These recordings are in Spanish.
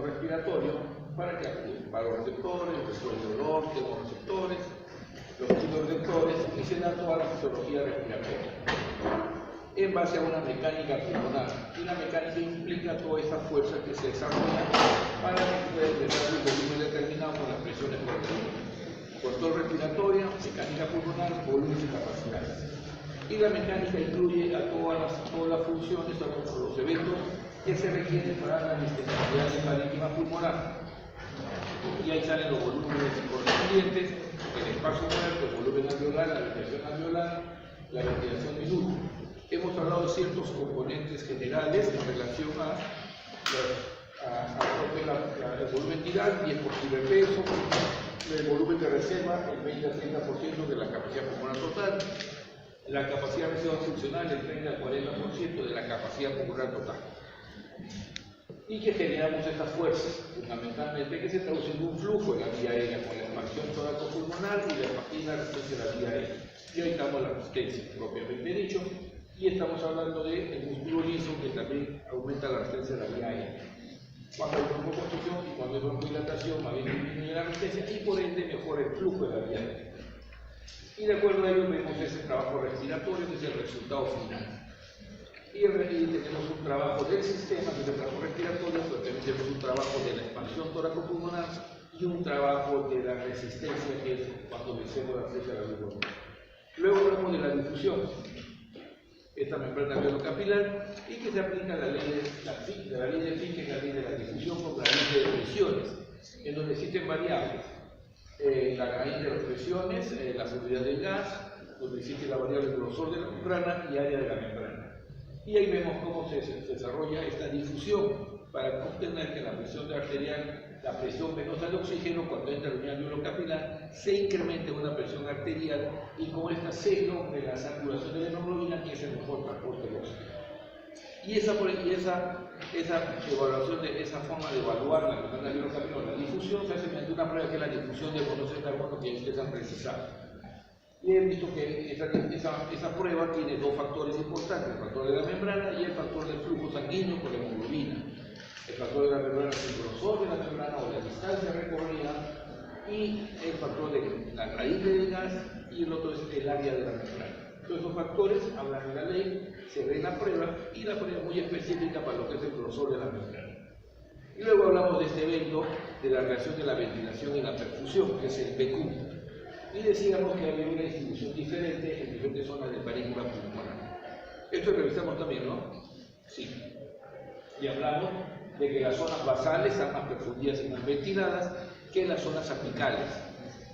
tratamiento respiratorio para que actúen vagoreceptores, receptores de olor, termorreceptores, los quimioreceptores y se da toda la fisiología respiratoria en base a una mecánica pulmonar. Y la mecánica implica toda esa fuerza que se desarrolla para que pueda tener un volumen determinado con las presiones corporales. Control respiratorio, mecánica pulmonar, volúmenes y capacidades. Y la mecánica incluye a todas las funciones, todos los eventos que se requieren para la distensibilidad del parénquima pulmonar. Y ahí salen los volúmenes correspondientes, el espacio muerto, el volumen alveolar, la ventilación alveolar, la ventilación minuto. Hemos hablado de ciertos componentes generales en relación a el volumen tiral, 10% del peso, el volumen de reserva, el 20 al 30% de la capacidad pulmonar total, la capacidad residual funcional, el 30 al 40% de la capacidad pulmonar total. Y que generamos estas fuerzas, fundamentalmente, que se traducen en un flujo en la vía aérea con la expansión toracopulmonar y la resistencia de la vía aérea. Y ahí estamos la resistencia, propiamente dicho, y estamos hablando del músculo liso, que también aumenta la resistencia de la vía aérea. Cuando hay broncoconstricción y cuando hay broncodilatación, más bien disminuye la resistencia y por ende mejora el flujo de la vía aérea. Y de acuerdo a ello vemos ese trabajo respiratorio, que es el resultado final. Y tenemos un trabajo del sistema, que es el trabajo respiratorio, pero también tenemos un trabajo de la expansión toracopulmonar y un trabajo de la resistencia, que es cuando vencemos la resistencia de la vía aérea. Luego hablamos de la difusión, esta membrana venocapilar, y que se aplica la ley de Fick, que es la ley de la difusión con la ley de presiones, en donde existen variables. La raíz de las presiones, la seguridad del gas, donde existe la variable grosor de la membrana y área de la membrana. Y ahí vemos cómo se desarrolla esta difusión para obtener que la presión arterial, la presión venosa de oxígeno, cuando entra en la unión capilar, se incremente una presión arterial y con esta se logre la saturación de la hemoglobina, que es el mejor transporte del oxígeno. Y esa evaluación, de esa forma de evaluar la presión arterial capilar, la difusión, se hace mediante una prueba que es la difusión de monóxido de carbono, que ustedes han precisado. Y he visto que esa prueba tiene dos factores importantes, el factor de la membrana y el factor del flujo sanguíneo con la hemoglobina. El factor de la membrana es el grosor de la membrana o la distancia recorrida, y el factor de la raíz del gas, y el otro es el área de la membrana. Todos esos factores hablan de la ley, se ve en la prueba, y la prueba es muy específica para lo que es el grosor de la membrana. Y luego hablamos de este evento de la relación de la ventilación y la perfusión, que es el PQ. Y decíamos que había una distribución diferente en diferentes zonas del parénquima pulmonar. Esto revisamos también, ¿no? Sí. Y hablamos de que las zonas basales están más perfundidas y más ventiladas que en las zonas apicales.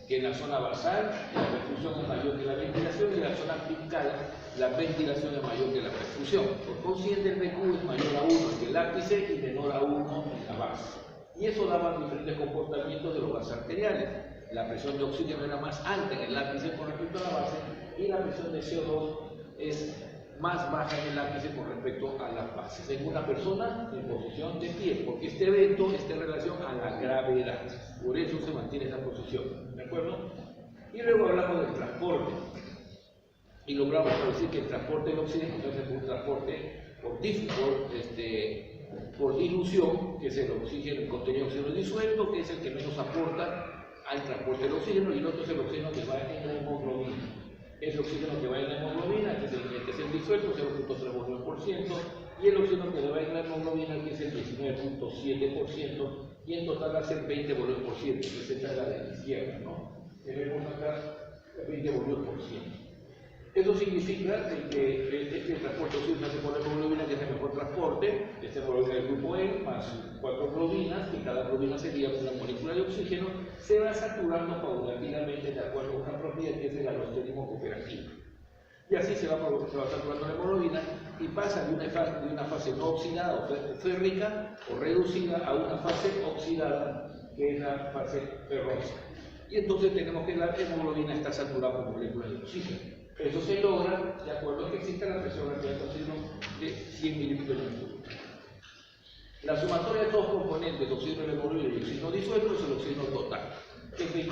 Que en la zona basal la perfusión es mayor que la ventilación, y en la zona apical la ventilación es mayor que la perfusión. Por consiguiente, el PQ es mayor a 1 en el ápice y menor a 1 en la base. Y eso daba diferentes comportamientos de los vasos arteriales. La presión de oxígeno era más alta en el ápice con respecto a la base, y la presión de CO2 es más baja en el ápice con respecto a las bases. En una persona en posición de pie, porque este evento está en relación a la gravedad. Por eso se mantiene esa posición. ¿De acuerdo? Y luego hablamos del transporte. Y logramos decir que el transporte del oxígeno es un transporte por dilución, que es el oxígeno, el contenido de oxígeno disuelto, que es el que menos aporta al transporte del oxígeno, y el otro es el oxígeno que va en la hemoglobina. El oxígeno que va en la hemoglobina, que es el disuelto, 0.39%, y el oxígeno que va en la hemoglobina, que es el 19.7%, y en total hace el 20%, que es esta la de la izquierda, ¿no? Debemos sacar el 20%. Eso significa que este transporte de oxígeno se hace por la hemoglobina, que es el mejor transporte. Esta hemoglobina del grupo E, más 4 globinas, que cada globina sería una molécula de oxígeno, se va saturando paulatinamente de acuerdo a una propiedad que es el alostérismo cooperativo. Y así se va saturando la hemoglobina y pasa de una fase no oxidada o férrica o reducida a una fase oxidada, que es la fase ferrosa. Y entonces tenemos que la hemoglobina está saturada por moléculas de oxígeno. Eso se logra de acuerdo a que exista la presión arterial de oxígeno de 100 mililitros de mercurio. La sumatoria de dos componentes, de oxígeno de hemoglobina y oxígeno disuelto, es el oxígeno total, que es 21%.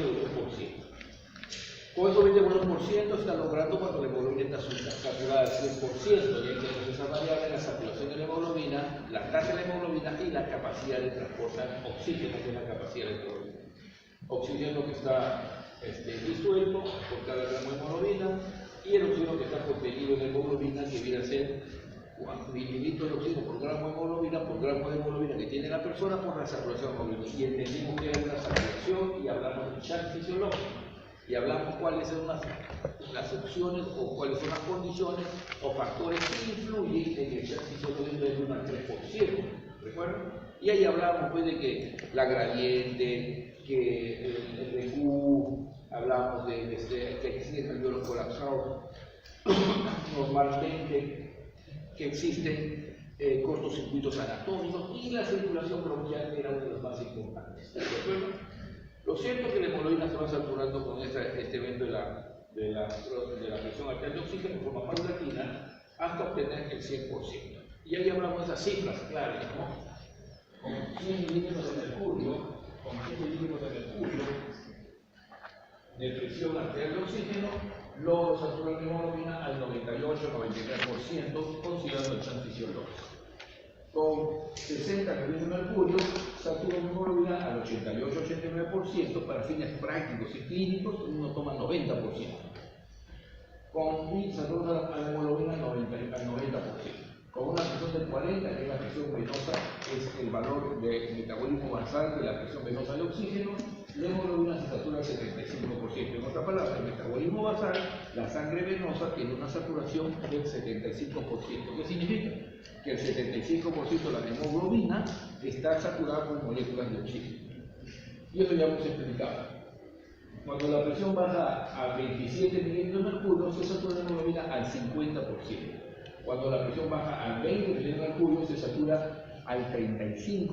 Con esos 21% está logrando cuando la hemoglobina está saturada al 100%, y ahí tenemos esa esas variables, la saturación de la hemoglobina, la tasa de la hemoglobina y la capacidad de transportar oxígeno, que es la capacidad de la hemoglobina. Oxígeno que está disuelto por cada gramo de hemoglobina y el oxígeno que está contenido en la hemoglobina, que viene a ser mililitros de oxígeno por gramo de hemoglobina que tiene la persona por la saturación de hemoglobina. Y entendimos que era una saturación y hablamos de chat fisiológico. Y hablamos cuáles son las opciones o cuáles son las condiciones o factores que influyen en el chat fisiológico del 1 al 3%. ¿Recuerdan? Y ahí hablamos pues, de que la gradiente, que el DQ, hablamos de que existen alveolos colapsados, normalmente que existen cortocircuitos anatómicos y la circulación bronquial era uno de los más importantes. ¿De acuerdo? Lo cierto es que la hemoglobina se va saturando con este evento de la presión arterial de oxígeno en forma paulatina hasta obtener el 100%. Y ahí hablamos de esas cifras claras, ¿no? Con 100 milímetros de mercurio, de presión arterial de oxígeno, logro saturar la hemoglobina al 98-93%, considerando el chat fisiológico. Con 60 milímetros de mercurio, satura la hemoglobina al 88-89%, para fines prácticos y clínicos, uno toma 90%. Con 1000 satura la hemoglobina al 90%. Con una presión del 40, que es la presión venosa, es el valor de metabolismo basal de la presión venosa de oxígeno, la hemoglobina se satura al 75%. En otras palabras, el metabolismo basal, la sangre venosa, tiene una saturación del 75%. ¿Qué significa? Que el 75% de la hemoglobina está saturada con moléculas de oxígeno. Y eso ya hemos explicado. Cuando la presión baja a 27 milímetros de mercurio, se satura la hemoglobina al 50%. Cuando la presión baja a 20 milímetros de mercurio, se satura al 35%.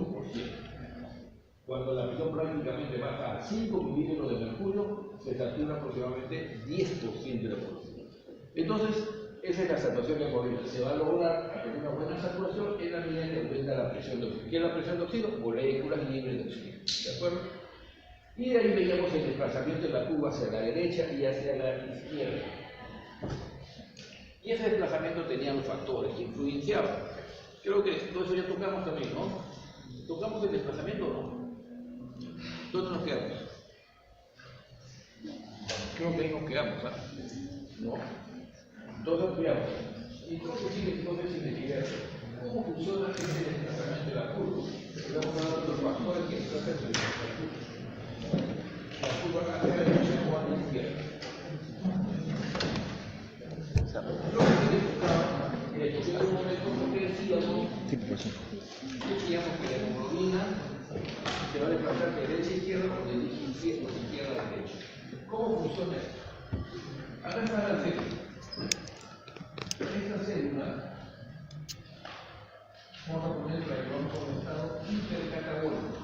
Cuando la presión prácticamente baja a 5 milímetros de mercurio, se satura aproximadamente 10% de la hemoglobina. Entonces, esa es la saturación de hemoglobina. Se va a lograr a tener una buena saturación en la medida que aumenta la presión de oxígeno. ¿Qué es la presión de oxígeno? Moléculas libres de oxígeno. ¿De acuerdo? Y de ahí veíamos el desplazamiento de la curva hacia la derecha y hacia la izquierda. Y ese desplazamiento tenía los factores que influenciaban. Creo que todo eso ya tocamos también, ¿no? ¿Tocamos el desplazamiento o no? ¿Dónde nos quedamos? Creo que ahí nos quedamos, ¿ah? ¿No? ¿Dónde nos quedamos? Y creo que sí, entonces investigar cómo funciona ese desplazamiento de la curva. Vamos a ver los factores que influyen en la curva. La curva hacia la derecha o a la izquierda. Decíamos que la hemoglobina se va a desplazar de derecha a izquierda o de izquierda a derecha. ¿Cómo funciona esto? Acá está la célula. Esta célula, vamos a poner el como estado hipercatabólico.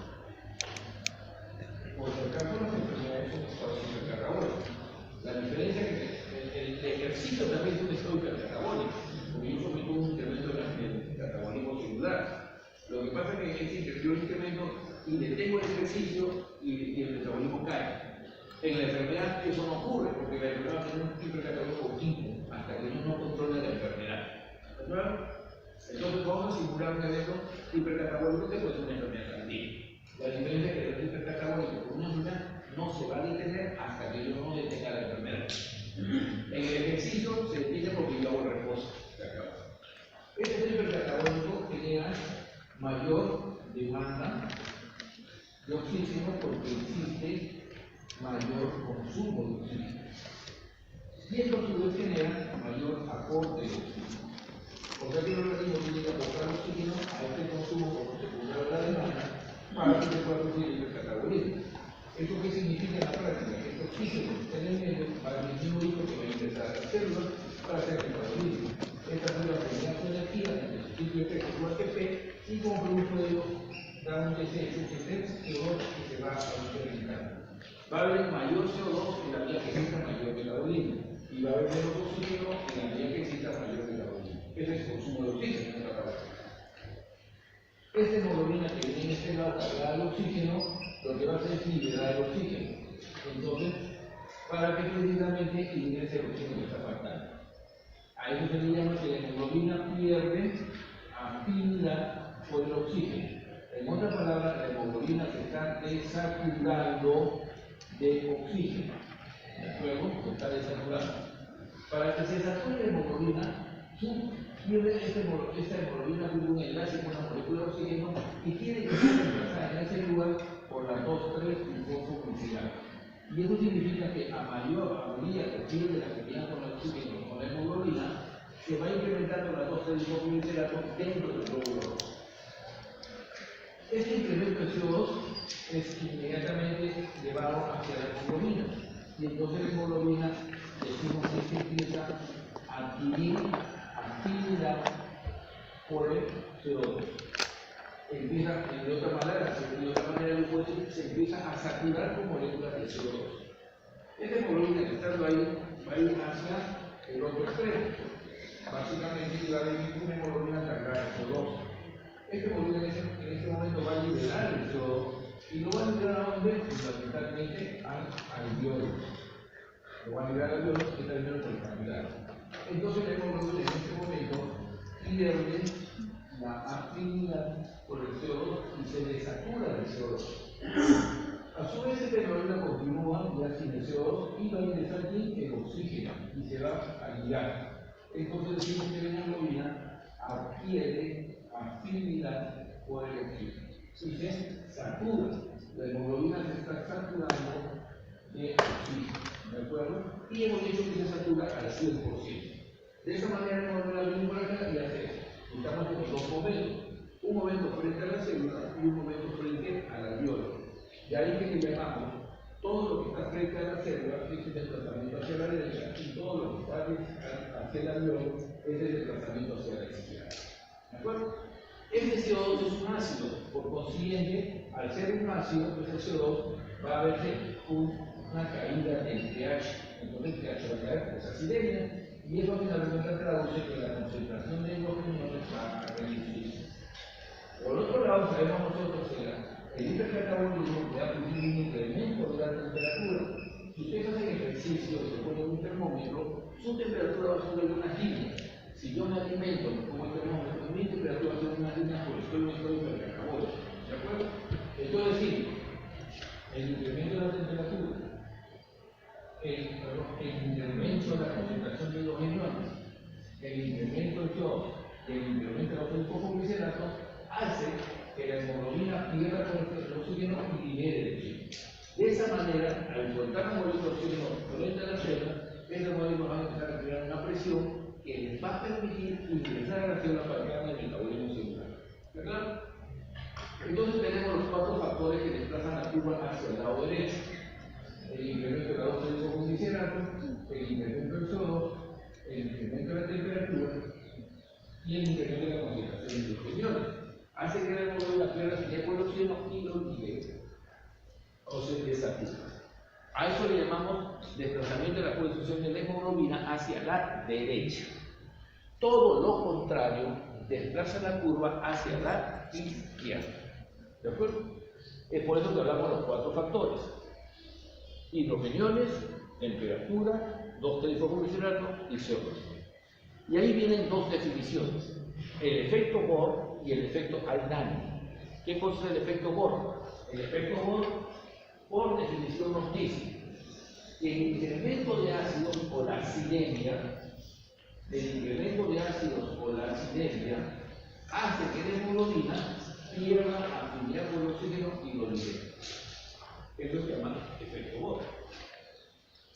Por el caso de las enfermedades son estados hipercatabólicos. La diferencia es que el ejercicio también es un estado hipercatabólico, porque yo someto un incremento del catabolismo celular. Lo que pasa es que yo incremento y detengo el ejercicio y el metabolismo cae. En la enfermedad eso no ocurre, porque la enfermedad tiene un hipercatabolismo continuo hasta que uno no controla la enfermedad. ¿Verdad? Entonces vamos a simular un evento hipercatabólico que puede ser una enfermedad cardíaca. La diferencia es que el hipercatabólico con una enfermedad no se va a detener hasta que yo no detenga la enfermedad. En el ejercicio se detiene porque yo hago reposo. Este hipercatabólico genera mayor demanda de oxígeno porque existe mayor consumo de oxígeno. Y esto a su vez genera mayor aporte de oxígeno. O sea que el organismo tiene que aportar oxígeno a este consumo como secundario de la demanda para que se pueda producir el hipercatabolismo. ¿Esto qué significa en la práctica? Que este oxígeno está en el medio para el mismo hijo que va a ingresar a las células para hacer el metabolismo. Estas células generan su energía en el sitio de efecto su ATP y como producto de ello da un desecho que es CO2 que se va a aumentar. Va a haber mayor CO2 en la medida que exista mayor metabolismo y va a haber menos oxígeno en la medida que exista mayor metabolismo. Ese es el consumo de oxígeno en otra palabra. Esta hemoglobina que viene en este lado cargada de oxígeno, lo que va a hacer es liberar el oxígeno. Entonces, para que precisamente ingrese el oxígeno que está faltando. A eso se le llama que la hemoglobina pierde afinidad por el oxígeno. En otras palabras, la hemoglobina se está desaturando de oxígeno. ¿De acuerdo? Se está desaturando. Para que se sature la hemoglobina, esta hemoglobina tiene un enlace con la molécula de oxígeno y tiene que ser reemplazada en ese lugar por la 2,3-sulfosofosiliato. Y eso significa que a medida que pierde la afinidad con el oxígeno con la hemoglobina, se va incrementando la 2,3-sulfosofosiliato dentro del glóbulo rojo. Este incremento de CO2 es inmediatamente llevado hacia la hemoglobina. Y entonces la hemoglobina decimos que se empieza a adquirir afinidad por el CO2. Empieza, de otra manera, se empieza a saturar con moléculas de CO2. Esta hemoglobina que estando ahí va a ir hacia el otro extremo. Básicamente va a venir una hemoglobina cargada de CO2. Esta hemoglobina en este momento va a liberar el CO2 y lo va a liberar a dónde? Fundamentalmente al alveolo. Lo va a liberar al alveolo que está liberado por el capilar. Entonces la hemoglobina en este momento pierde la afinidad por el CO2 y se desatura del CO2. A su vez, esta hemoglobina continúa ya sin el CO2 y va a ingresar aquí el oxígeno y se va a ligar. Entonces decimos que la hemoglobina adquiere afinidad por el oxígeno y se satura. La hemoglobina se está saturando de oxígeno, ¿de acuerdo? Y hemos dicho que se satura al 100%. De esa manera la hemoglobina viene por acá y hace eso. Estamos con dos momentos. Un momento frente a la célula y un momento frente al alveolo. De ahí que le llamamos todo lo que está frente a la célula es el desplazamiento hacia la derecha y todo lo que está hacia el alveolo es el desplazamiento hacia la izquierda. ¿De acuerdo? Este CO2 es un ácido, por consiguiente, al ser un ácido, ese CO2 va a verse una caída del pH. Entonces el pH va a caer por esa acidemia y eso finalmente traduce que la concentración de hidrógeno va a reducirse. Por otro lado, sabemos nosotros que el hipercatabolismo va a producir un incremento de la temperatura. Si ustedes hacen ejercicio y se ponen un termómetro, su temperatura va a subir una línea. Si yo me alimento, me pongo el termómetro, mi temperatura va a subir una línea por el estoy hipercatabólico. ¿De acuerdo? Esto es decir, el incremento de la temperatura, el incremento de la concentración de hidrógeno, el incremento del CO2, el incremento de los sulfosofosiliatos hace que la hemoglobina pierda el oxígeno y libere el oxígeno. De esa manera, al soltar la molécula de oxígeno frente a la célula, esa molécula va a empezar a crear una presión que les va a permitir ingresar a la célula para que hagan el metabolismo celular. ¿Verdad? Entonces tenemos los cuatro factores que desplazan la curva hacia el lado derecho. El incremento de la dosis de sulfosiliato, el incremento del CO2, el incremento de la temperatura y el incremento de la concentración de hidrogeniones. Hace que la hemoglobina pierda afinidad por el oxígeno y lo libere. O se desatura. A eso le llamamos desplazamiento de la posición de la hemoglobina hacia la derecha. Todo lo contrario desplaza la curva hacia la izquierda. ¿De acuerdo? Es por eso que hablamos de los cuatro factores: hidrogeniones, temperatura, 2,3-fosforilato y CO2. Y ahí vienen dos definiciones: el efecto Bohr y el efecto Aldani. ¿Qué cosa es el efecto Bohr? El efecto Bohr, por definición, nos dice que el incremento de ácidos o la acidemia, hace que la hemoglobina pierda afinidad por el oxígeno y lo libere. Eso se llama efecto Bohr.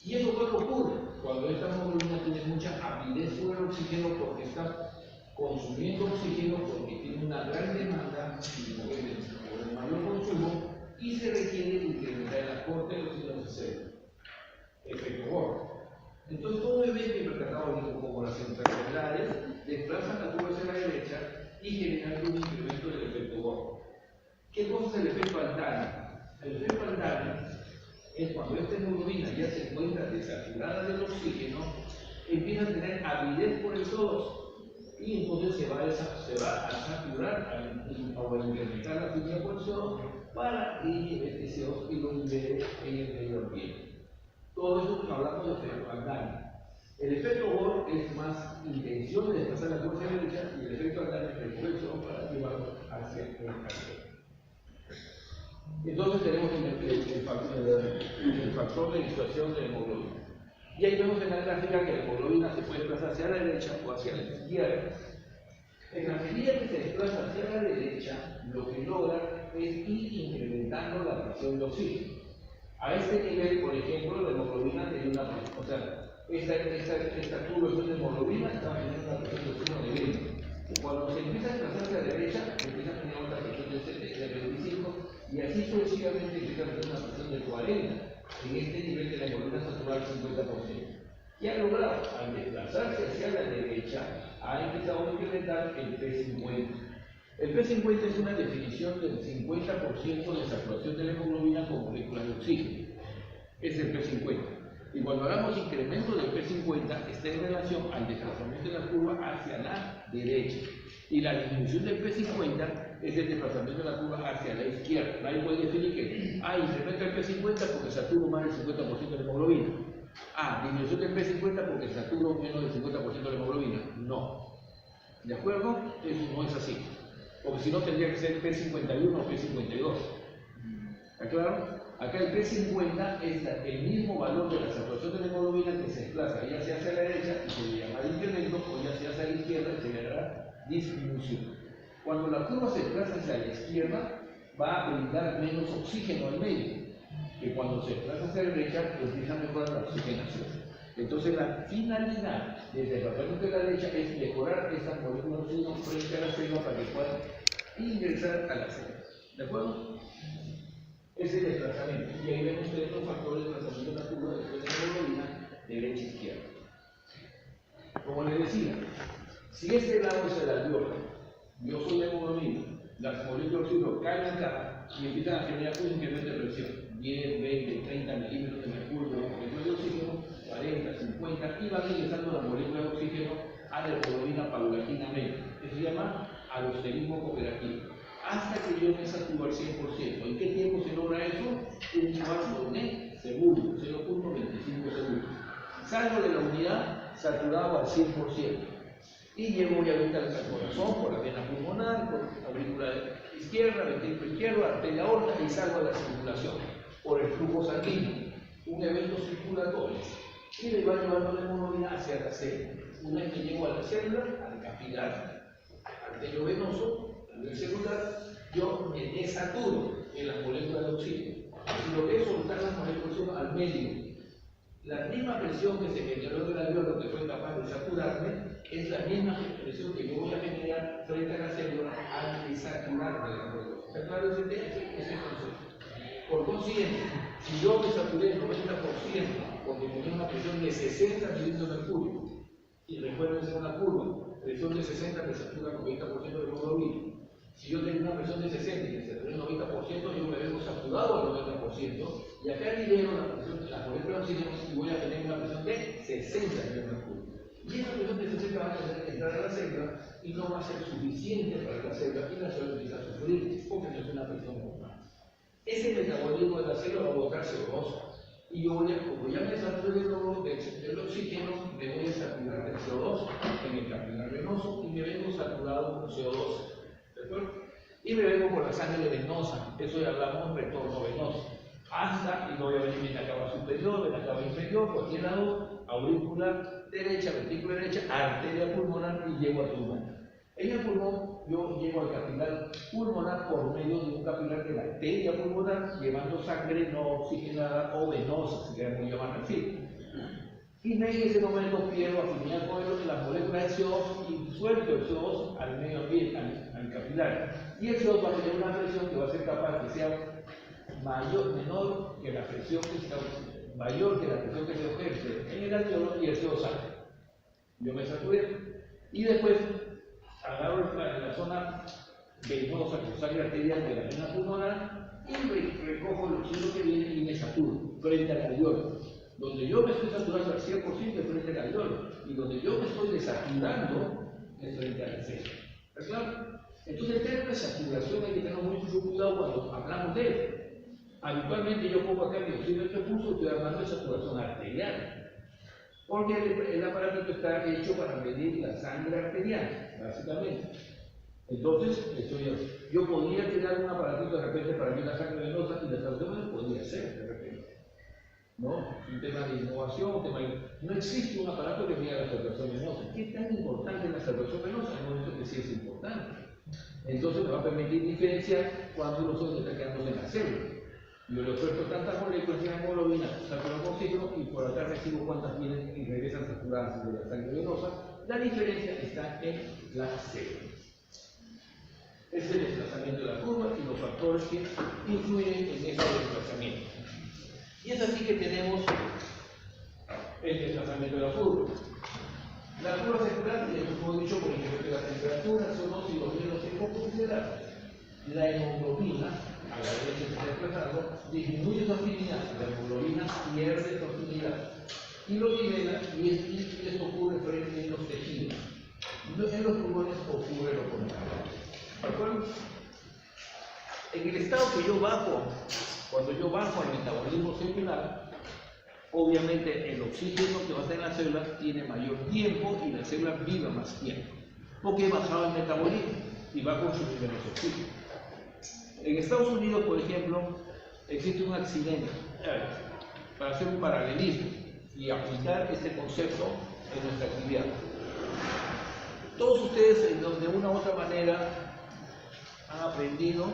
¿Y eso cuándo ocurre? Cuando esta hemoglobina tiene mucha avidez por el oxígeno porque está consumiendo oxígeno, porque tiene una gran demanda por el mayor consumo y se requiere incrementar el aporte de oxígeno a célula. Efecto Bohr. Entonces todo evento hipercatabólico como las enfermedades desplazan la curva hacia la derecha y generan un incremento del efecto Bohr. ¿Qué cosa es el efecto Aldani? El efecto Aldani es cuando esta hemoglobina ya se encuentra desaturada del oxígeno, empieza a tener avidez por el CO2 y entonces se va a saturar o a incrementar la afinidad por el CO2 para que este CO2 y lo libere en el medio ambiente. Todo eso hablamos de efecto Aldani. El efecto Bohr es más intención de desplazar la curva hacia la derecha y el efecto Aldan es recolección para llevarlo hacia el izquierda. Entonces tenemos el factor de disuasión de la hemoglobina. Y ahí vemos en la gráfica que la hemoglobina se puede desplazar hacia la derecha o hacia la izquierda. En la medida que se desplaza hacia la derecha, lo que logra es ir incrementando la presión de oxígeno. A este nivel, por ejemplo, la hemoglobina tiene una presión, o sea, esta turbación de hemoglobina está teniendo una presión de oxígeno de 20. Cuando se empieza a desplazar hacia la derecha, empieza a tener otra presión de 25 y así sucesivamente empieza a tener una presión de 40 en este nivel de la hemoglobina saturada al 50%. Y ha logrado, al desplazarse hacia la derecha, ha empezado a incrementar el P50. El P50 es una definición del 50% de saturación de la hemoglobina con moléculas de oxígeno. Es el P50. Y cuando hablamos de incremento del P50, está en relación al desplazamiento de la curva hacia la derecha. Y la disminución del P50 es el desplazamiento de la curva hacia la izquierda. Nadie puede definir que incrementa el P50 porque saturo más del 50% de la hemoglobina. Disminución del P50 porque saturo menos del 50% de la hemoglobina. No. ¿De acuerdo? Eso no es así. Porque si no tendría que ser P51 o P52. ¿Está claro? Acá el P50 es el mismo valor de la saturación de la hemoglobina que se desplaza ya sea hacia la derecha y se le llamará incremento o ya sea hacia la izquierda y se le llamará disminución. Cuando la curva se desplaza hacia la izquierda va a brindar menos oxígeno al medio que cuando se desplaza hacia la derecha empieza a mejorar la oxigenación. Entonces la finalidad del desplazamiento de la derecha es mejorar estas moléculas de oxígeno frente a la célula para que puedan ingresar a la célula. ¿De acuerdo? Ese es el desplazamiento. Y ahí vemos ustedes los factores de desplazamiento de la curva después de la hemoglobina derecha e izquierda. Como les decía, si este lado es el alveolo, yo soy la hemoglobina, las moléculas de oxígeno caen acá y empiezan a generar un incremento de presión, 10, 20, 30 milímetros de mercurio de moléculas de oxígeno, 40, 50, y van ingresando las moléculas de oxígeno a la hemoglobina paulatinamente. Eso se llama alosterismo cooperativo. Hasta que yo me saturo al 100%. ¿En qué tiempo se logra eso? Un cuarto de segundo, 0.25 segundos. Salgo de la unidad saturado al 100%. Y llego obviamente al corazón, por la vena pulmonar, por la aurícula izquierda, ventrículo izquierdo, arteria aorta y salgo a la circulación por el flujo sanguíneo. Un evento circulatorio. Y me va llevando la hemoglobina hacia la célula. Una vez que llego a la célula, al capilar arteriovenoso, el celular, yo me desaturo en las moléculas de oxígeno. Y lo que es soltar las moléculas de oxígeno al medio. La misma presión que se generó en el alveolo que fue capaz de saturarme es la misma presión que yo voy a generar frente a la célula al desaturarme de la molécula. ¿Está claro ese concepto? Por consiguiente, si yo me saturé el 90% porque tenía una presión de 60 milímetros de mercurio, y recuerden una curva, presión de 60 me satura con 90% de hemoglobina. Si yo tengo una presión de 60 y me saturé el 90%, yo me veo saturado al 90%, y acá libero las moléculas de oxígeno y voy a tener una presión de 60 milímetros de mercurio. Y esa presión de 60 va a tener que entrar a la célula y no va a ser suficiente para la célula y la célula empieza a sufrir porque no es una presión normal. Ese metabolismo de la célula va a botar CO2 y yo como ya me saturé del oxígeno, me voy a saturar del CO2 en el capilar venoso y me vengo saturado con CO2. ¿De acuerdo? Y me vengo por la sangre venosa, eso ya hablamos de retorno venoso. Hasta, y obviamente viene la cava superior, viene la cava inferior, cualquier lado, aurícula derecha, ventrícula derecha, arteria pulmonar y llego al pulmón. En el pulmón yo llego al capilar pulmonar por medio de un capilar de la arteria pulmonar, llevando sangre no oxigenada o venosa, si queremos llamarla así. Y en ese momento pierdo afinidad con las moléculas de CO2 y suelto el CO2 al medio ambiente, al capilar. Y el CO2 va a tener una presión que va a ser capaz que sea menor que la presión que se ejerce en el alveolo y el CO2 sale. Yo me saturé. Y después agarro la zona venosa, con sangre arterial de la vena pulmonar y recojo el oxígeno que viene y me saturo frente al alveolo. Donde yo me estoy saturando al 100% es frente al alveolo y donde yo me estoy desaturando es frente a la célula. ¿Está claro? Entonces el término de saturación hay que tener mucho cuidado cuando hablamos de él. Habitualmente yo pongo acá mi oxígeno que puso, estoy hablando de saturación arterial. Porque el aparatito está hecho para medir la sangre arterial, básicamente. Entonces, yo podría crear un aparatito de repente para medir la sangre venosa y la traducción podría hacer de repente. ¿No? Un tema de innovación, no existe un aparato que mida la circulación venosa. ¿Qué tan importante es la circulación venosa? No, eso que sí es importante. Entonces me va a permitir diferenciar cuando los ojos están quedando en la célula. Yo le oferto tantas moléculas de hemoglobina, saco el oxígeno y por acá recibo cuántas vienen y regresan saturadas de la sangre venosa. La diferencia está en la célula. Es el desplazamiento de la curva y los factores que influyen en ese desplazamiento. Y es así que tenemos el desplazamiento de la curva. La curva circular, como he dicho, por ejemplo, la temperatura son los y los hielos en considerar. La hemoglobina, a la derecha que está desplazando, disminuye su afinidad, la hemoglobina pierde su afinidad y lo libera, y esto ocurre frente en los tejidos. En los pulmones ocurre lo contrario. ¿De acuerdo? En el estado que yo bajo, cuando yo bajo al metabolismo celular, obviamente el oxígeno que va a estar en la célula tiene mayor tiempo y la célula viva más tiempo, porque he bajado el metabolismo y va a consumir menos oxígeno. En Estados Unidos, por ejemplo, existe un accidente, para hacer un paralelismo y aplicar este concepto en nuestra actividad. Todos ustedes, de una u otra manera, han aprendido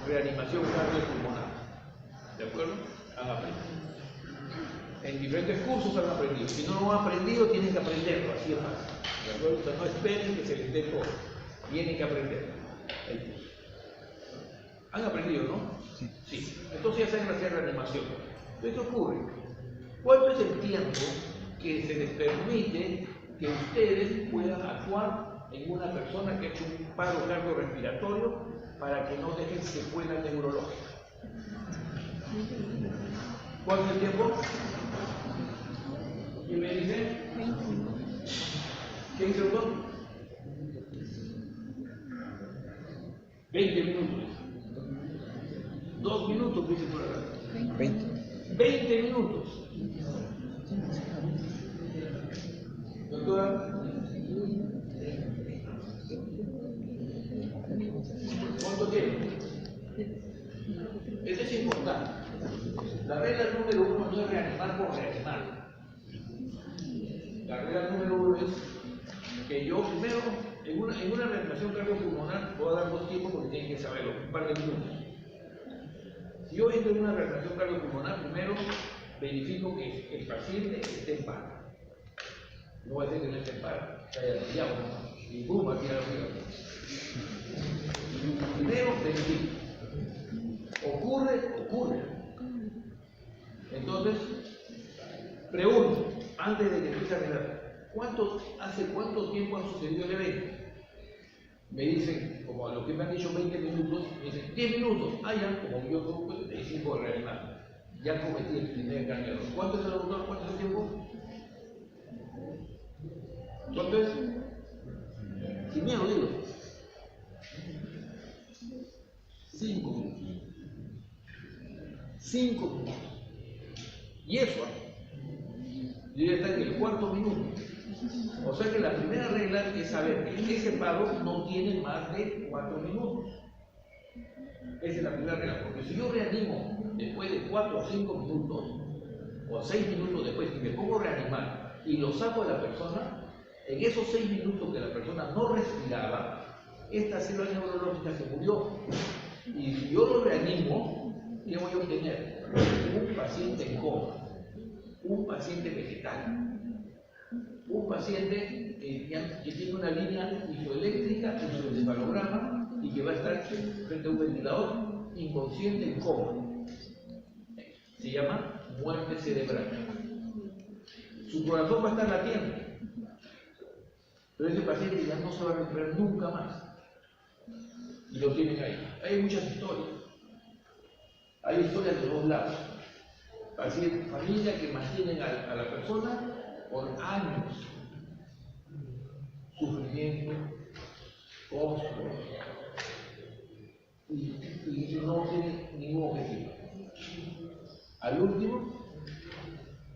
reanimación cardiopulmonar. ¿De acuerdo? Han aprendido. En diferentes cursos han aprendido. Si no lo han aprendido, tienen que aprenderlo, así es fácil. ¿De acuerdo? Entonces no esperen que se les dé todo. Tienen que aprenderlo. ¿Han aprendido, no? Sí. Sí. Entonces ya saben hacer reanimación. Entonces, ¿qué ocurre? ¿Cuánto es el tiempo que se les permite que ustedes puedan actuar en una persona que ha hecho un paro cardiorrespiratorio para que no dejen secuelas neurológicas? ¿Cuánto es el tiempo? ¿Quién me dice? 20 minutos. ¿Qué dice el doctor? 20 minutos. 2 minutos, dice por acá. 20 minutos. Doctora. ¿Cuánto tiempo? Eso es importante. La regla número 1 no es reanimar por reanimar. La regla número 1 es que yo primero, en una reanimación cardiopulmonar, puedo dar 2 tiempos porque tienen que saberlo, un par de minutos. Si yo entro en una reanimación cardiopulmonar, primero verifico que el paciente esté en paro. No voy a decir que no esté en paro, que haya desviado, y boom, aquí arriba. Primero verifico. Ocurre. Entonces, pregunto, antes de que empiece a arreglar, ¿hace cuánto tiempo ha sucedido el evento? Me dicen, como a lo que me han dicho 20 minutos, me dicen 10 minutos. Ya, como yo te dije por reanimar. Ya cometí el primer gran error. ¿Cuánto es el autor? ¿Cuánto es el tiempo? ¿Cuánto es? Sin miedo, digo. 5 minutos. 5 minutos. Y eso, yo ya está en el 4º minuto. O sea que la primera regla es saber que ese paro no tiene más de 4 minutos. Esa es la primera regla, porque si yo reanimo después de 4 o 5 minutos, o 6 minutos después, y me pongo a reanimar y lo saco de la persona, en esos 6 minutos que la persona no respiraba, esta célula neurológica se murió. Y si yo lo reanimo, ¿qué voy a obtener? Un paciente en coma, un paciente vegetal, un paciente que tiene una línea isoeléctrica en su encefalograma y que va a estar frente a un ventilador, inconsciente en coma. Se llama muerte cerebral. Su corazón va a estar latiendo, pero ese paciente ya no se va a recuperar nunca más. Y lo tienen ahí. Hay muchas historias. Hay historias de dos lados. Familias que mantienen a la persona por años. Sufrimiento, costo, y no tienen ningún objetivo. Al último,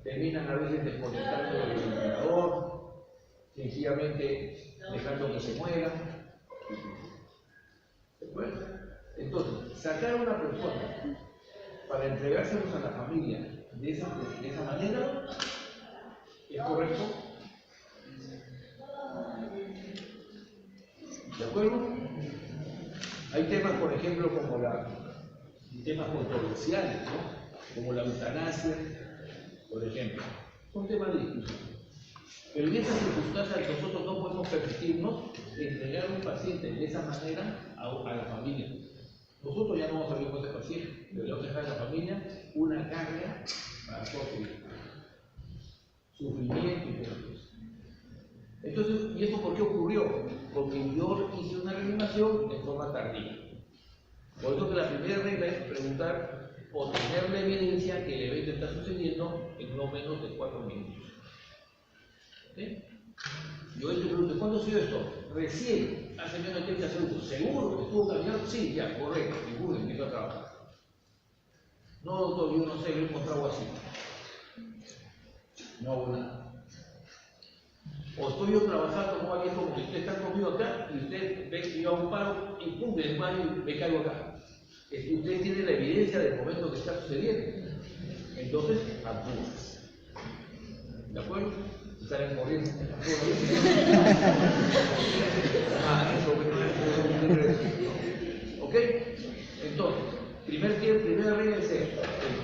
terminan a veces desconectando el ventilador, sencillamente dejando que se muera. ¿De acuerdo? Entonces, sacar a una persona para entregárselos a la familia de esa manera, ¿es correcto? ¿De acuerdo? Hay temas, por ejemplo, como temas controversiales, ¿no? Como la eutanasia, por ejemplo. Son temas de discusión. Pero en esas circunstancias nosotros no podemos permitirnos entregar a un paciente de esa manera a la familia. Nosotros ya no vamos a vivir con ese paciente, debemos dejar a la familia una carga para conseguir sufrimiento y todo eso. Entonces, ¿y eso por qué ocurrió? Porque yo hice una reanimación en forma tardía. Por eso que la primera regla es preguntar o tener la evidencia que el evento está sucediendo en no menos de 4 minutos. ¿Sí? Yo te pregunto, ¿cuándo ha sido esto? Recién, hace menos de 30 segundos. ¿Seguro que estuvo caminando? Sí, ya, correcto, seguro, empiezo a trabajar. No, doctor, yo no sé, lo he encontrado así. No hago nada. O estoy yo trabajando con alguien como que usted está conmigo acá y usted ve que yo hago un paro y pum, me desmayo y me caigo acá. Es que usted tiene la evidencia del momento que está sucediendo. Entonces, actúa. ¿De acuerdo? Estarán corriendo. ¿Ok? Entonces, primera regla es el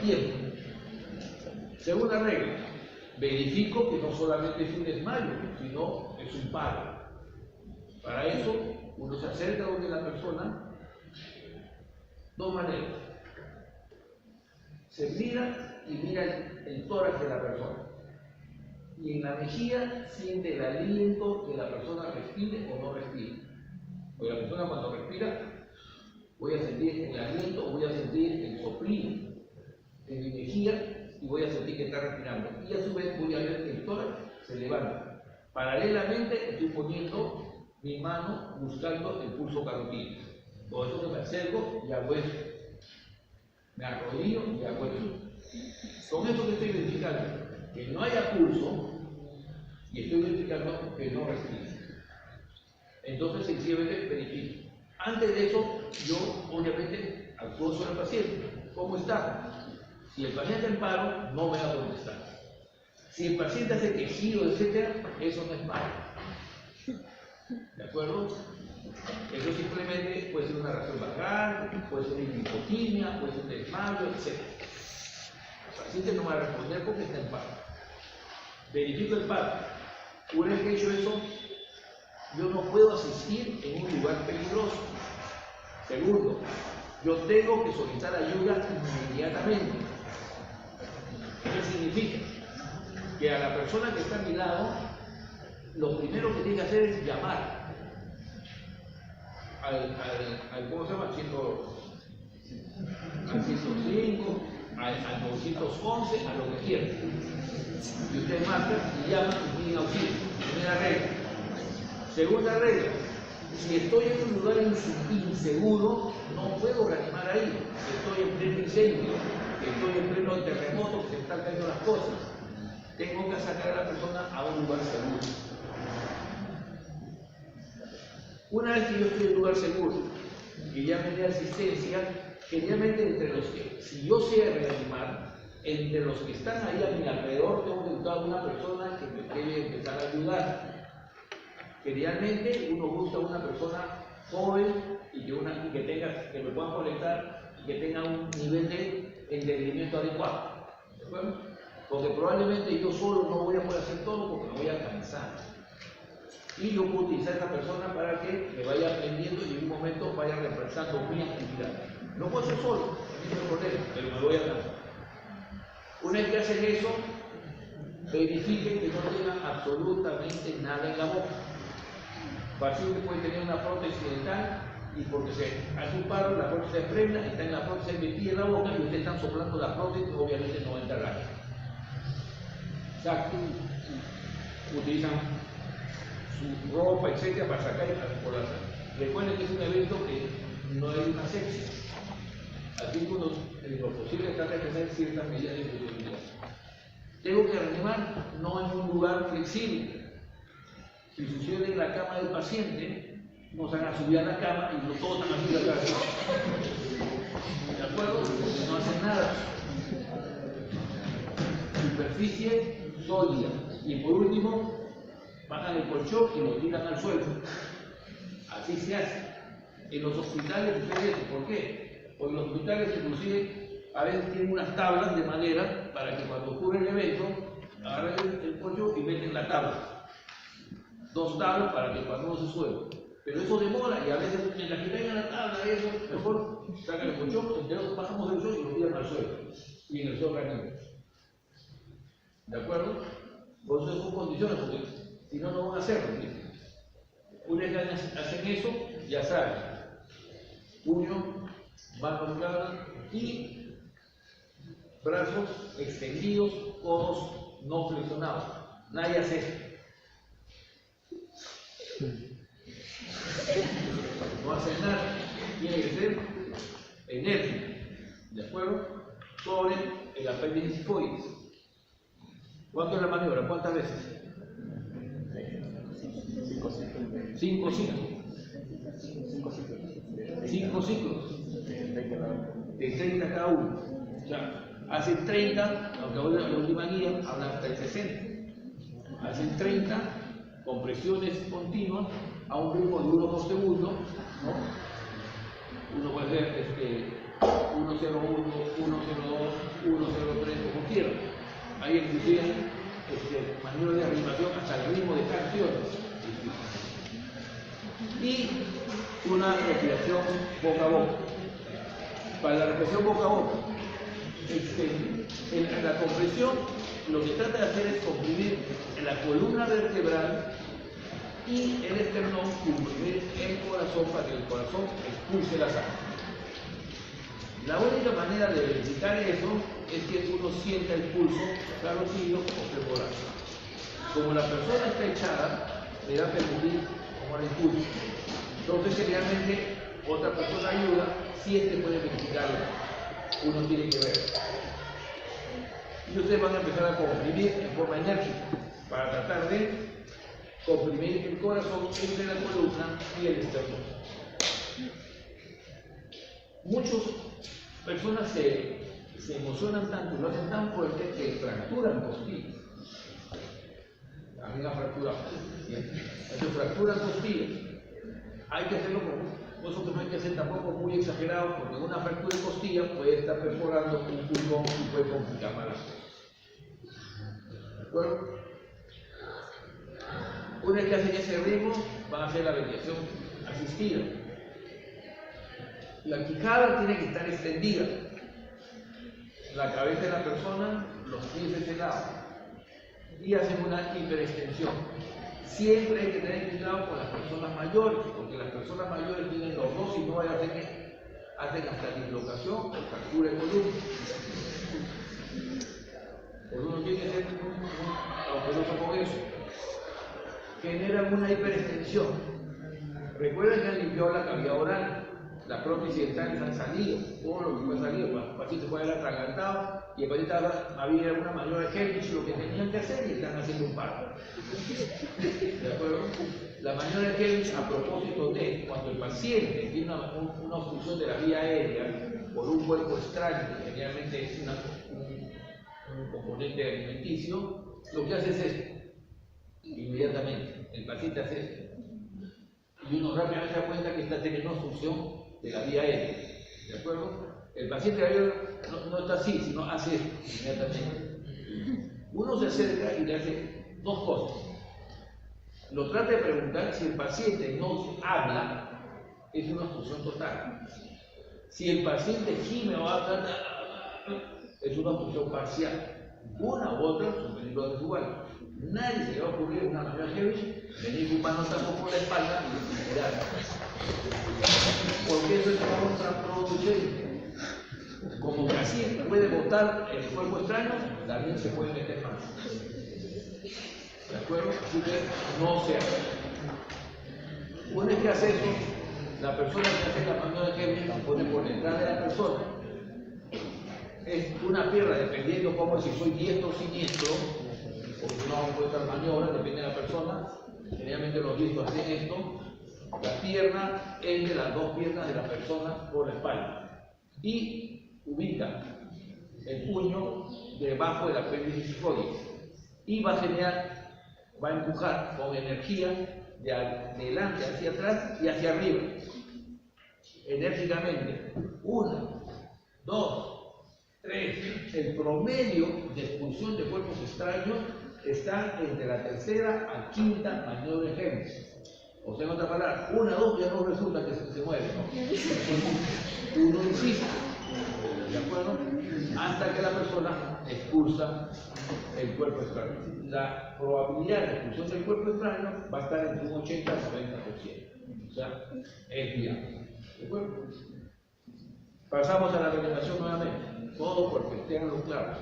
tiempo. Segunda regla, verifico que no solamente es un desmayo, sino es un paro. Para eso, uno se acerca donde la persona, dos maneras. Se mira y mira el tórax de la persona. Y en la mejilla siente el aliento que la persona respire o no respire. Porque la persona cuando respira, voy a sentir el aliento, voy a sentir el soplido en mi mejilla y voy a sentir que está respirando. Y a su vez voy a ver que el tórax se levanta. Paralelamente estoy poniendo mi mano buscando el pulso carotídeo. Por eso me acerco y hago eso. Me arrodillo y hago eso. Con esto que estoy verificando que no haya pulso y estoy verificando que no respire. Entonces sencillamente verifico. Antes de eso, yo obviamente actúo sobre el paciente. ¿Cómo está? Si el paciente en paro, no me va a contestar. Si el paciente hace quejido, etc., eso no es paro. ¿De acuerdo? Eso simplemente puede ser una reacción vagal, puede ser una hipotimia, puede ser un desmayo, etc. El paciente no va a responder porque está en paro. Verifico el paro. Una vez que he hecho eso, yo no puedo asistir en un lugar peligroso. Segundo, yo tengo que solicitar ayuda inmediatamente. ¿Qué significa? Que a la persona que está a mi lado, lo primero que tiene que hacer es llamar al ¿cómo se llama? Al 105, al 911, a lo que quiera. Y ustedes marcan y llaman y piden auxilio. Primera regla. Segunda regla. Si estoy en un lugar inseguro, no puedo reanimar ahí. Estoy en pleno incendio, estoy en pleno terremoto, que se están cayendo las cosas. Tengo que sacar a la persona a un lugar seguro. Una vez que yo estoy en un lugar seguro y ya me dé asistencia, generalmente entre los que, si yo sé reanimar, entre los que están ahí a mi alrededor, tengo que buscar a una persona que me debe empezar a ayudar. Generalmente uno busca a una persona joven y que me pueda conectar y que tenga un nivel de entendimiento adecuado. ¿De acuerdo? Porque probablemente yo solo no voy a poder hacer todo porque me voy a cansar. Y yo puedo utilizar a esa persona para que me vaya aprendiendo y en un momento vaya reemplazando mi actividad. No puedo hacer solo, no hay problema, pero me voy a cansar. Una vez que hacen eso, verifiquen que no tengan absolutamente nada en la boca. El paciente puede tener una prótesis dental y porque se hace un paro, la prótesis se frena, está en la prótesis metida en la boca y ustedes están soplando la prótesis, obviamente no va a entrar aire. Exacto. Utilizan su ropa, etcétera, para sacar y transportar. Recuerden que es un evento que no hay una asepsia. Así que uno, en lo posible, trata de tener ciertas medidas de seguridad. Tengo que reanimar no en un lugar flexible. Si sucede en la cama del paciente, no se van a subir a la cama y no todos están aquí acá. ¿De acuerdo? No hacen nada. Superficie sólida. Y por último, bajan el colchón y lo tiran al suelo. Así se hace. En los hospitales sucede eso. ¿Por qué? Porque los hospitales inclusive a veces tienen unas tablas de madera para que cuando ocurre el evento, agarren el colchón y meten la tabla. 2 tablas para que cuando uno se suelve. Pero eso demora y a veces mientras que tengan la tabla, eso, mejor sacan el colchón, entonces bajamos el suelo y lo tiran al suelo. Y en el suelo reanimamos. ¿De acuerdo? Por eso son condiciones, porque si no, no van a hacerlo. Una vez que hacen eso, ya saben. Puño, mano clara y brazos extendidos, codos no flexionados. Nadie hace esto. No hacen nada. Tiene que ser enérgico. ¿De acuerdo? Sobre el apéndice sifoides. ¿Cuánto es la maniobra? ¿Cuántas veces? 5 ciclos. 5 ciclos. De 30 cada uno. O sea, hacen 30, aunque ahora la última guía habla hasta el 60. Hacen 30 con presiones continuas a un ritmo de 1 por segundo, ¿no? Uno puede hacer 101, 102, 103, como quiera. Hay inclusive maniobras de reanimación hasta el ritmo de canciones. Y una respiración boca a boca. Para la respiración boca a boca, en la compresión lo que trata de hacer es comprimir la columna vertebral y el esternón, comprimir el corazón para que el corazón expulse la sangre. La única manera de verificar eso es que uno sienta el pulso carotideo o femoral. Como la persona está echada, le da a permitir tomar el pulso. Entonces, generalmente, otra persona ayuda, si puede verificar eso. Uno tiene que ver. Y ustedes van a empezar a comprimir en forma enérgica para tratar de comprimir el corazón entre la columna y el esternón. Muchas personas se emocionan tanto y lo hacen tan fuerte que fracturan costillas. A mí la fractura. Se fracturan costillas. Hay que hacerlo con eso, que no hay que hacer tampoco muy exagerado, porque una fractura de costilla puede estar perforando un pulmón y puede complicar más las cosas. ¿De acuerdo? Una vez que hacen ese ritmo, van a hacer la ventilación asistida. La quijada tiene que estar extendida. La cabeza de la persona, los pies de este lado. Y hacen una hiperextensión. Siempre hay que tener cuidado con las personas mayores, porque las personas mayores tienen los dos y no vayan a hacer que hacen hasta dislocación o fractura de columna. Por uno tiene que ser cauteloso con eso. Generan una hiperextensión. Recuerden que han limpiado la cavidad oral. Las prótesis dentales han salido, todo lo que puede salir, el paciente puede haber atragantado y el paciente había alguna maniobra de Helmich, lo que tenían que hacer y están haciendo un paro. ¿De acuerdo? La maniobra de Helmich, a propósito de cuando el paciente tiene una obstrucción de la vía aérea por un cuerpo extraño, que generalmente es un componente alimenticio, lo que hace es esto. Inmediatamente, el paciente hace esto. Y uno rápidamente se da cuenta que está teniendo obstrucción de la vía aérea. ¿De acuerdo? El paciente no está así, sino hace esto inmediatamente. Uno se acerca y le hace 2 cosas. Lo trata de preguntar si el paciente no habla, es una obstrucción total. Si el paciente gime o habla, es una obstrucción parcial. Una u otra son peligros desiguales. Nadie se le va a ocurrir una maniobra heavy, venir un manotazo por la espalda y tirar. Porque eso es contraproducente. Como que así puede botar el cuerpo extraño, también se puede meter más. ¿De acuerdo? Así que no se hace. Una vez que hace eso, la persona que hace la maniobra heavy la pone por detrás de la persona. es una pierna, dependiendo como si soy diestro o siniestro, porque no puede estar maniobra, depende de la persona. Generalmente los diestros hacen esto. La pierna entre las dos piernas de la persona por la espalda y ubica el puño debajo del apéndice tifoides y va a generar, va a empujar con energía de adelante hacia atrás y hacia arriba, enérgicamente. 1, 2, 3. El promedio de expulsión de cuerpos extraños está entre la tercera a quinta maniobra de Hems. O sea, en otras palabras, 1, 2 ya no resulta que se mueve, ¿no? Uno insiste, ¿de acuerdo? Hasta que la persona expulsa el cuerpo extraño. La probabilidad de expulsión del cuerpo extraño va a estar entre un 80 al 90%. O sea, es viable. ¿De acuerdo? Pasamos a la reanimación nuevamente. Todo porque tenganlo claro.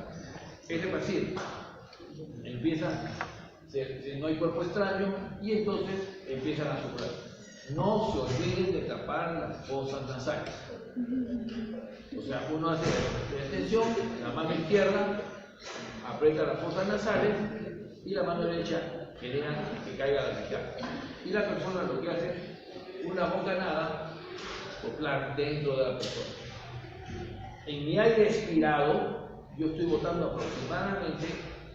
Este paciente empieza, no hay cuerpo extraño y entonces empiezan a soplar. No se olviden de tapar las fosas nasales. O sea, uno hace la extensión, la mano izquierda aprieta las fosas nasales y la mano derecha genera que caiga la izquierda. Y la persona lo que hace es una bocanada, soplar dentro de la persona. En mi aire expirado, yo estoy botando aproximadamente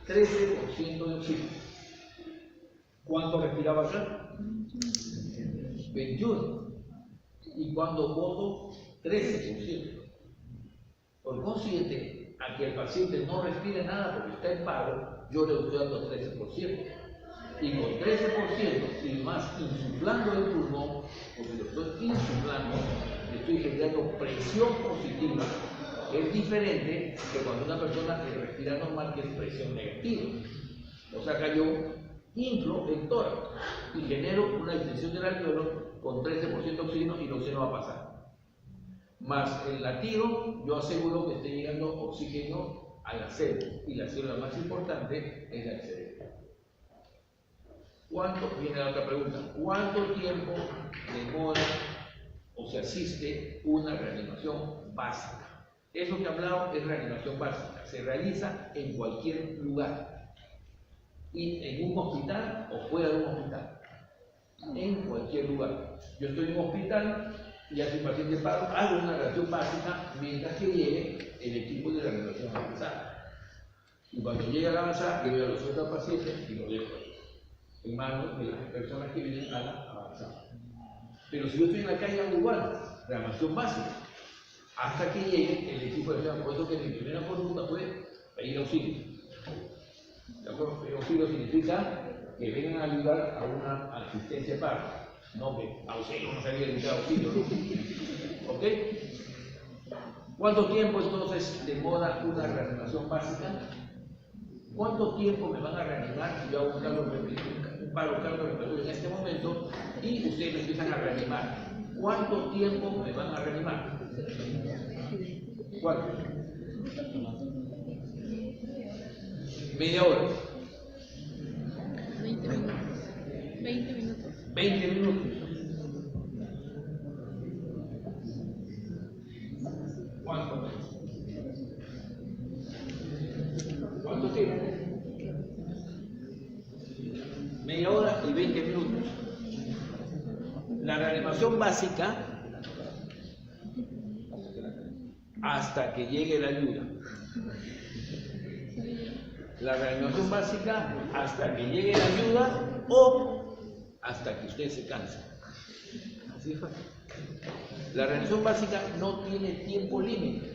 13% de oxígeno. ¿Cuánto respiraba acá? 21. Y cuando boto, 13%. Por consiguiente, a que el paciente no respire nada porque está en paro, yo le estoy dando 13%. Y con 13% y más insuflando el pulmón, porque lo estoy insuflando, le estoy generando presión positiva, que es diferente que cuando una persona que respira normal, que es presión negativa. O sea que yo inflo el tórax y genero una distensión del alveolo con 13% de oxígeno y no se nos va a pasar. Más el latido, yo aseguro que esté llegando oxígeno a la célula, y la célula más importante es la cerebro. Viene la otra pregunta, ¿cuánto tiempo demora o se asiste una reanimación básica? Eso que he hablado es reanimación básica, se realiza en cualquier lugar, y en un hospital o fuera de un hospital, en cualquier lugar. Yo estoy en un hospital y hace un paciente paro, hago una reanimación básica mientras que llegue el equipo de la reanimación avanzada. Y cuando llega a la avanzada, yo lo suelto al paciente y lo dejo ahí, en manos de las personas que vienen a la avanzada. Pero si yo estoy en la calle, hago igual, reanimación básica, hasta que llegue el equipo de reanimación. Por eso que mi primera conducta fue pedir auxilio. ¿De acuerdo? Pedir auxilio significa que vengan a ayudar a una asistencia paro. No que auxilio, no sabía gritar auxilio, ¿no? ¿Ok? ¿Cuánto tiempo entonces demora una reanimación básica? ¿Cuánto tiempo me van a reanimar si yo hago un paro cardiorrespiratorio en este momento y ustedes me empiezan a reanimar? ¿Cuánto tiempo me van a reanimar? ¿Cuánto? ¿Media hora? 20 minutos. 20 minutos. 20 minutos. ¿Cuánto? ¿Cuánto tiempo? Media hora y 20 minutos. La reanimación básica hasta que llegue la ayuda. La reanimación básica hasta que llegue la ayuda o hasta que usted se canse. Así fue. La reanimación básica no tiene tiempo límite.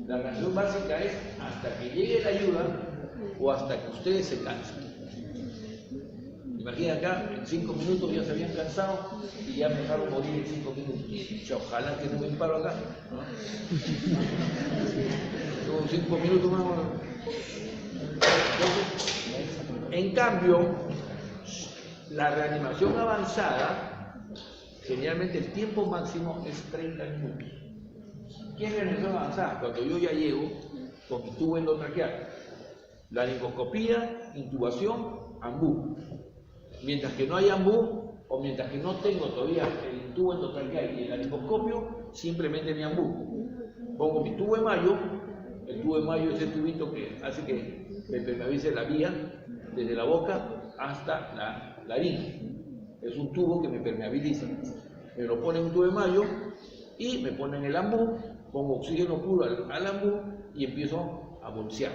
La reanimación básica es hasta que llegue la ayuda o hasta que ustedes se cansen. Imagina acá, en 5 minutos ya se habían cansado y ya me dejaron morir en 5 minutos. Ojalá que no me paro acá, ¿no? 5 minutos más. Entonces, en cambio, la reanimación avanzada, generalmente el tiempo máximo es 30 minutos. ¿Qué es reanimación avanzada? Cuando yo ya llego con mi tubo endotraqueal, la laringoscopía, intubación, ambú. Mientras que no hay ambú, o mientras que no tengo todavía el tubo endotraqueal y el laringoscopio, simplemente mi ambú. pongo mi tubo de mayo. El tubo de mayo es el tubito que hace que me permeabilice la vía desde la boca hasta la laringe. Es un tubo que me permeabiliza. Me lo pone en un tubo de mayo y me ponen el ambú, pongo oxígeno puro al ambú y empiezo a bolsear.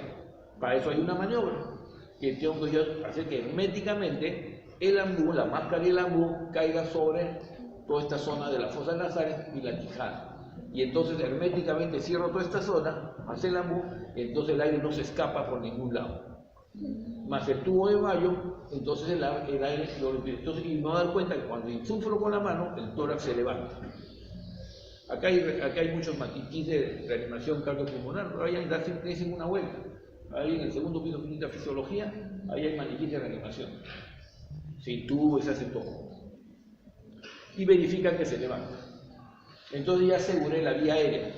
Para eso hay una maniobra que tengo que hacer que herméticamente el ambú, la máscara y el ambú caiga sobre toda esta zona de las fosas nasales y la quijada. Y entonces herméticamente cierro toda esta zona, hace el ambú, entonces el aire no se escapa por ningún lado. Más el tubo de mayo, entonces el aire lo limpia. Entonces, y me voy a dar cuenta que cuando insuflo con la mano, el tórax se levanta. Acá hay muchos maniquíes de reanimación cardiopulmonar, pero ahí dicen una vuelta. Ahí en el segundo piso de fisiología, ahí hay maniquíes de reanimación. Sin tubo, se hace todo. Y verifican que se levanta. Entonces ya aseguré la vía aérea.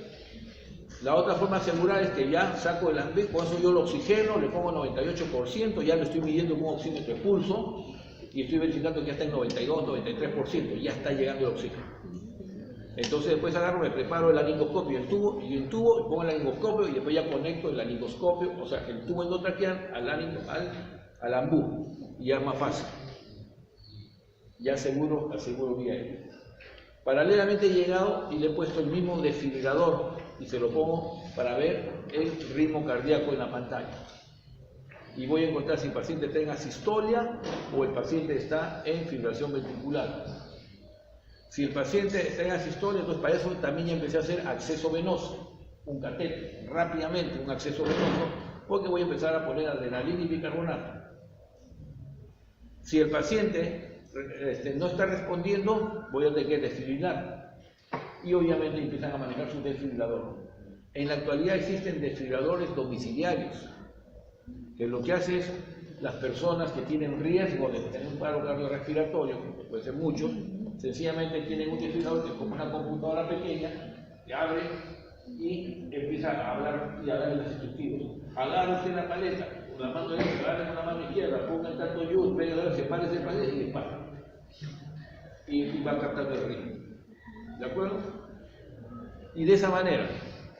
La otra forma de asegurar es que ya saco el ambú, con eso yo lo oxigeno, le pongo 98%, ya lo estoy midiendo con un oxímetro de pulso y estoy verificando que ya está en 92, 93%, ya está llegando el oxígeno. Entonces después agarro, me preparo el laringoscopio y el tubo, pongo el laringoscopio y después ya conecto el laringoscopio, o sea, el tubo endotraqueal al ambú, y ya es más fácil. Ya aseguro vía aérea. Paralelamente he llegado y le he puesto el mismo desfibrilador y se lo pongo para ver el ritmo cardíaco en la pantalla. Y voy a encontrar si el paciente está en asistolia o el paciente está en fibrilación ventricular. Si el paciente está en asistolia, entonces para eso también ya empecé a hacer acceso venoso, un catéter, rápidamente un acceso venoso, porque voy a empezar a poner adrenalina y bicarbonato. Si el paciente no está respondiendo, voy a tener que desfibrilar. Y obviamente empiezan a manejar su desfibrilador. En la actualidad existen desfibriladores domiciliarios, que lo que hace es las personas que tienen riesgo de tener un paro cardiorrespiratorio, que puede ser muchos, sencillamente tienen un desfibrilador que es como una computadora pequeña, que abre y empieza a hablar y a dar los instructivos. Agarra usted la paleta, con la mano derecha, agarra con la mano izquierda, ponga el tanto yud, pega, separe ese paleta y dispara. Y va captando el ritmo. ¿De acuerdo? Y de esa manera,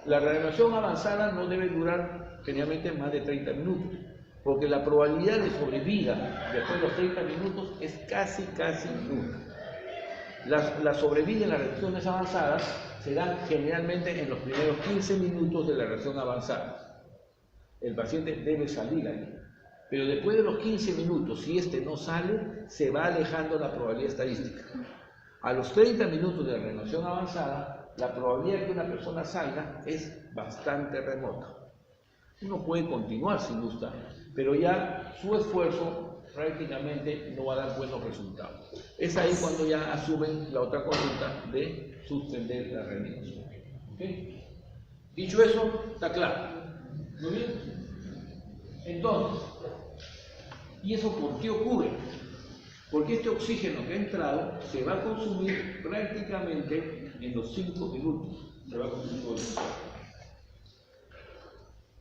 la reanimación avanzada no debe durar generalmente más de 30 minutos, porque la probabilidad de sobrevida después de los 30 minutos es casi nula. La sobrevida en las reacciones avanzadas se dan generalmente en los primeros 15 minutos de la reacción avanzada. El paciente debe salir ahí. Pero después de los 15 minutos, si este no sale, se va alejando la probabilidad estadística. A los 30 minutos de la reanimación avanzada, la probabilidad de que una persona salga es bastante remota. Uno puede continuar sin gusta, pero ya su esfuerzo prácticamente no va a dar buenos resultados. Es ahí cuando ya asumen la otra conducta de suspender la reanimación. ¿Okay? Dicho eso, está claro. Muy bien. Entonces, ¿y eso por qué ocurre? Porque este oxígeno que ha entrado se va a consumir prácticamente en los 5 minutos. Se va a consumir todo.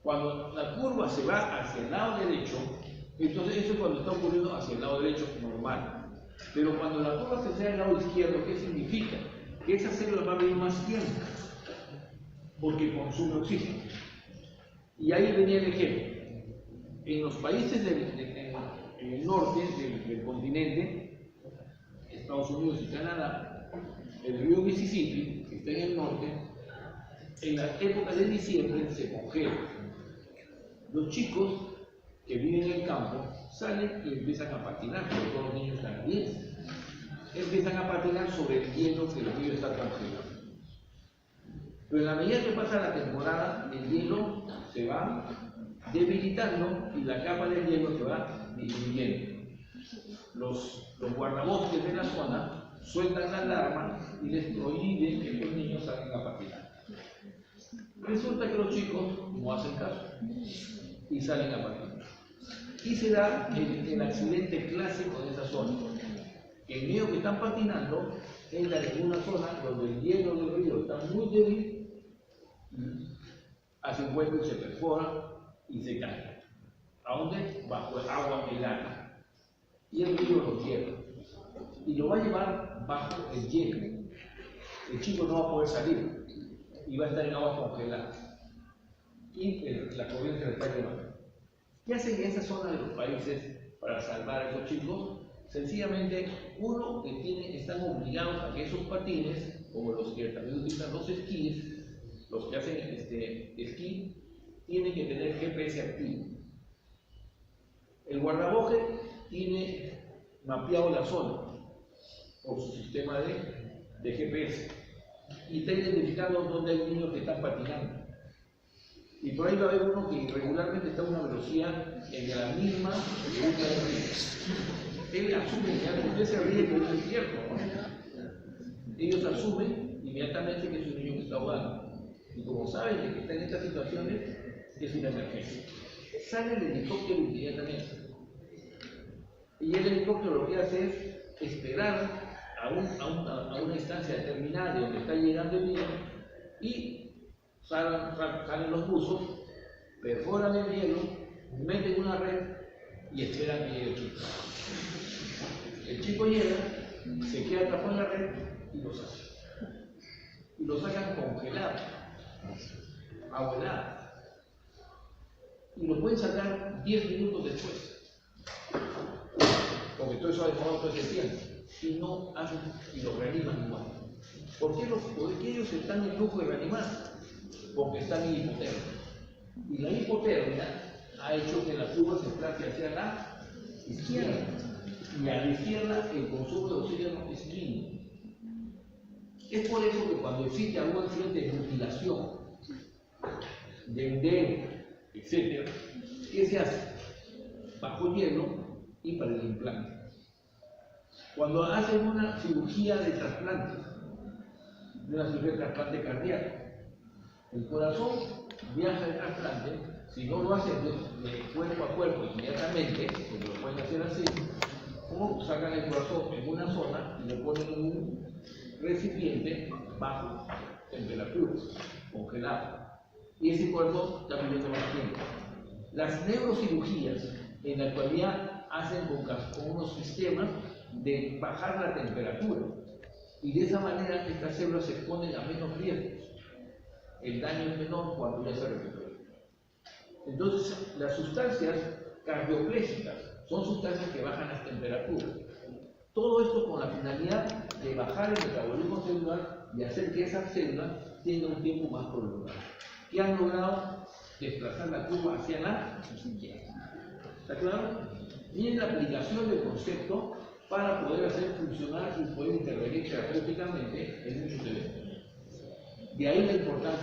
Cuando la curva se va hacia el lado derecho, entonces eso es cuando está ocurriendo hacia el lado derecho normal. Pero cuando la curva se hacia el lado izquierdo, ¿qué significa? Que esa célula va a vivir más tiempo, porque consume oxígeno. Y ahí venía el ejemplo. En los países en el norte del continente, Estados Unidos y Canadá, el río Mississippi, que está en el norte, en la época de diciembre se congela. Los chicos que viven en el campo salen y empiezan a patinar, porque todos los niños canadienses. Empiezan a patinar sobre el hielo que el río está congelando. Pero en la medida que pasa la temporada, el hielo se va debilitando y la capa del hielo se va disminuyendo. Los guardabosques de la zona sueltan la alarma y les prohíben que los niños salgan a patinar. Resulta que los chicos no hacen caso y salen a patinar. Y se da el accidente clásico de esa zona. En medio que están patinando, en una zona donde el hielo del río está muy débil, hace un hueco y se perfora y se cae. ¿A dónde? Bajo el agua helada. Y el río lo cierra. Y lo va a llevar bajo el hielo. El chico no va a poder salir. y va a estar en agua congelada. Y la corriente se le está llevando. ¿Qué hacen en esa zona de los países para salvar a esos chicos? Sencillamente, uno, que están obligados a que esos patines, como los que también utilizan los esquíes, los que hacen esquí, tienen que tener GPS activo. El guardaboje tiene mapeado la zona por su sistema de GPS y está identificando dónde hay niños que están patinando. Y por ahí va a haber uno que regularmente está a una velocidad en la misma que una de ellos. Él asume, ya usted se ríe, pero eso es cierto, ¿no? Ellos asumen inmediatamente que es un niño que está ahogado. Y como saben que está en estas situaciones, es una emergencia. Sale el helicóptero inmediatamente. Y el helicóptero lo que hace es esperar a una instancia determinada de donde está llegando el niño y salen los buzos, perforan el hielo, meten una red y esperan que llegue el chico. El chico llega, se queda atrapado en la red y lo sacan. Y lo sacan congelado, agua helada. Y lo pueden sacar 10 minutos después. Porque todo eso ha dejado todo ese tiempo. Y no hacen, y lo reaniman igual. ¿Por qué ellos están en lujo de reanimar? Porque están en hipotermia. Y la hipotermia ha hecho que la curva se desplace hacia la izquierda. Y a la izquierda el consumo de oxígeno es mínimo. Es por eso que cuando existe algún accidente de mutilación, de dedo, etc., ¿qué se hace? Bajo hielo y para el implante. Cuando hacen una cirugía de trasplante, cardíaco, el corazón viaja al trasplante, si no lo hacen de cuerpo a cuerpo inmediatamente, porque lo pueden hacer así, o sacan el corazón en una zona y lo ponen en un recipiente bajo temperatura, congelado. Y ese corazón está viviendo más tiempo. Las neurocirugías en la actualidad hacen con unos sistemas de bajar la temperatura. Y de esa manera estas células se exponen a menos riesgos. El daño es menor cuando ya se recupera. Entonces, las sustancias cardioplégicas son sustancias que bajan las temperaturas. Todo esto con la finalidad de bajar el metabolismo celular y hacer que esas células tengan un tiempo más prolongado. Que han logrado desplazar la curva hacia la izquierda. ¿Está claro? Y la aplicación del concepto para poder hacer funcionar y poder intervenir terapéuticamente en muchos eventos. De ahí la importancia